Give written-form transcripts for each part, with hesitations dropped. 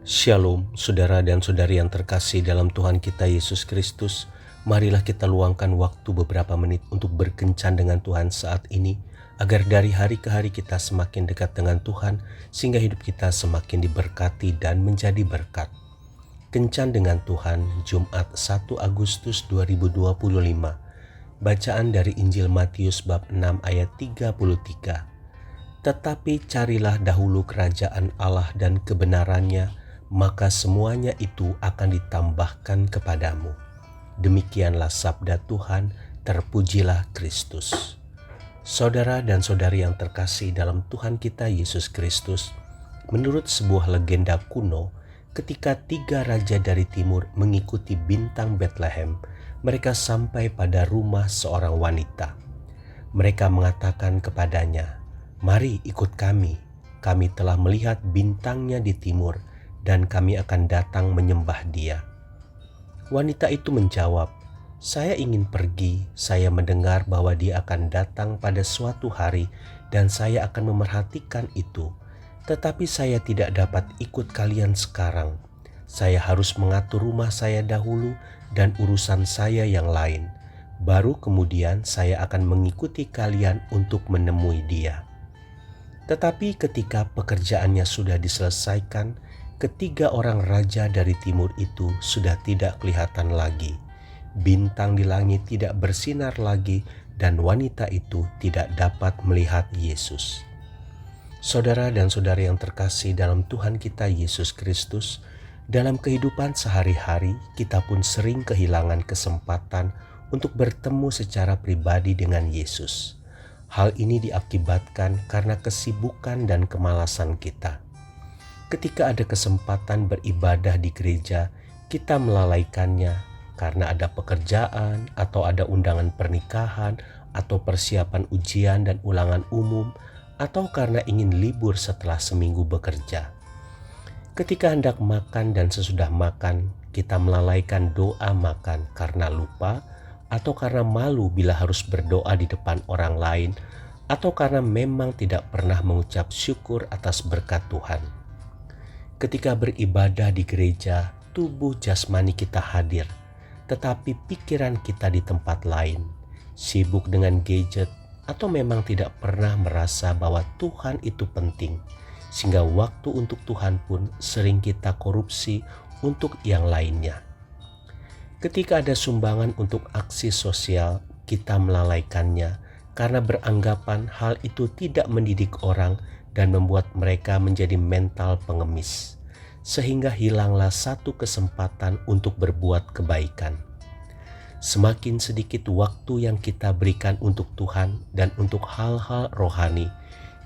Shalom, saudara dan saudari yang terkasih dalam Tuhan kita Yesus Kristus. Marilah kita luangkan waktu beberapa menit untuk berkencan dengan Tuhan saat ini, agar dari hari ke hari kita semakin dekat dengan Tuhan, sehingga hidup kita semakin diberkati dan menjadi berkat. Kencan dengan Tuhan, Jumat 1 Agustus 2025. Bacaan dari Injil Matius bab 6 ayat 33. Tetapi carilah dahulu kerajaan Allah dan kebenarannya, maka semuanya itu akan ditambahkan kepadamu. Demikianlah sabda Tuhan, terpujilah Kristus. Saudara dan saudari yang terkasih dalam Tuhan kita Yesus Kristus, menurut sebuah legenda kuno, ketika 3 raja dari timur mengikuti bintang Betlehem, mereka sampai pada rumah seorang wanita. Mereka mengatakan kepadanya, "Mari ikut kami telah melihat bintangnya di timur, dan kami akan datang menyembah dia." Wanita itu menjawab, "Saya ingin pergi, saya mendengar bahwa dia akan datang pada suatu hari dan saya akan memerhatikan itu. Tetapi saya tidak dapat ikut kalian sekarang. Saya harus mengatur rumah saya dahulu dan urusan saya yang lain. Baru kemudian saya akan mengikuti kalian untuk menemui dia." Tetapi ketika pekerjaannya sudah diselesaikan, ketiga orang raja dari timur itu sudah tidak kelihatan lagi. Bintang di langit tidak bersinar lagi, dan wanita itu tidak dapat melihat Yesus. Saudara dan saudari yang terkasih dalam Tuhan kita Yesus Kristus, dalam kehidupan sehari-hari kita pun sering kehilangan kesempatan untuk bertemu secara pribadi dengan Yesus. Hal ini diakibatkan karena kesibukan dan kemalasan kita. Ketika ada kesempatan beribadah di gereja, kita melalaikannya karena ada pekerjaan atau ada undangan pernikahan atau persiapan ujian dan ulangan umum, atau karena ingin libur setelah seminggu bekerja. Ketika hendak makan dan sesudah makan, kita melalaikan doa makan karena lupa, atau karena malu bila harus berdoa di depan orang lain, atau karena memang tidak pernah mengucap syukur atas berkat Tuhan. Ketika beribadah di gereja, tubuh jasmani kita hadir, tetapi pikiran kita di tempat lain, sibuk dengan gadget, atau memang tidak pernah merasa bahwa Tuhan itu penting, sehingga waktu untuk Tuhan pun sering kita korupsi untuk yang lainnya. Ketika ada sumbangan untuk aksi sosial, kita melalaikannya karena beranggapan hal itu tidak mendidik orang dan membuat mereka menjadi mental pengemis, sehingga hilanglah satu kesempatan untuk berbuat kebaikan. Semakin sedikit waktu yang kita berikan untuk Tuhan dan untuk hal-hal rohani,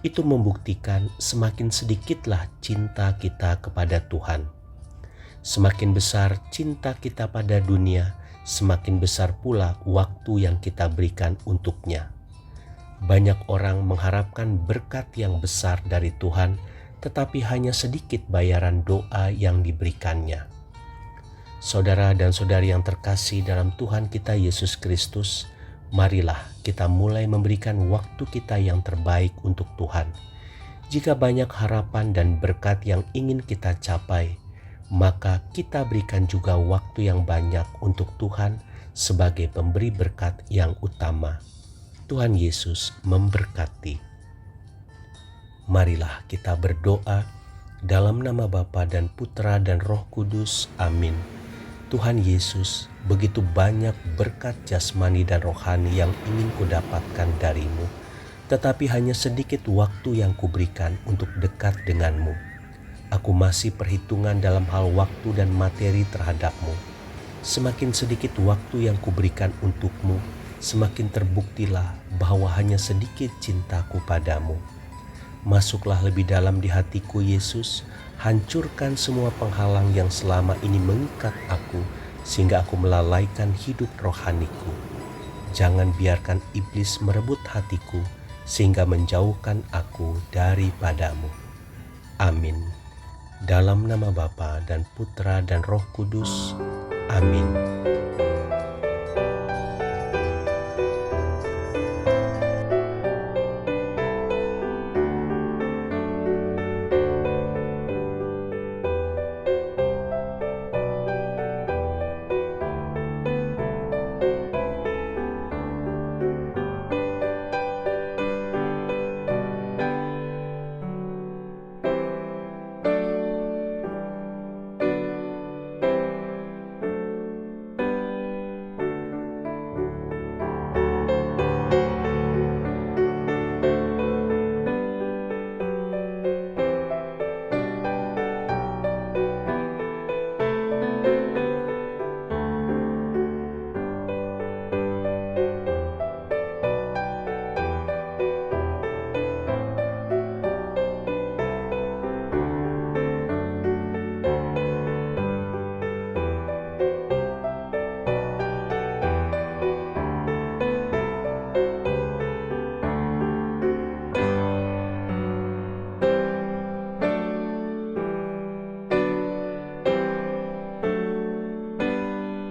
itu membuktikan semakin sedikitlah cinta kita kepada Tuhan. Semakin besar cinta kita pada dunia, semakin besar pula waktu yang kita berikan untuknya. Banyak orang mengharapkan berkat yang besar dari Tuhan, tetapi hanya sedikit bayaran doa yang diberikannya. Saudara dan saudari yang terkasih dalam Tuhan kita Yesus Kristus, marilah kita mulai memberikan waktu kita yang terbaik untuk Tuhan. Jika banyak harapan dan berkat yang ingin kita capai, maka kita berikan juga waktu yang banyak untuk Tuhan sebagai pemberi berkat yang utama. Tuhan Yesus memberkati. Marilah kita berdoa dalam nama Bapa dan Putra dan Roh Kudus. Amin. Tuhan Yesus, begitu banyak berkat jasmani dan rohani yang ingin kudapatkan darimu, tetapi hanya sedikit waktu yang kuberikan untuk dekat denganmu. Aku masih perhitungan dalam hal waktu dan materi terhadapmu. Semakin sedikit waktu yang kuberikan untukmu, semakin terbuktilah bahwa hanya sedikit cintaku padamu. Masuklah lebih dalam di hatiku Yesus, hancurkan semua penghalang yang selama ini mengikat aku, sehingga aku melalaikan hidup rohaniku. Jangan biarkan iblis merebut hatiku, sehingga menjauhkan aku daripadamu. Amin. Dalam nama Bapa dan Putra dan Roh Kudus. Amin.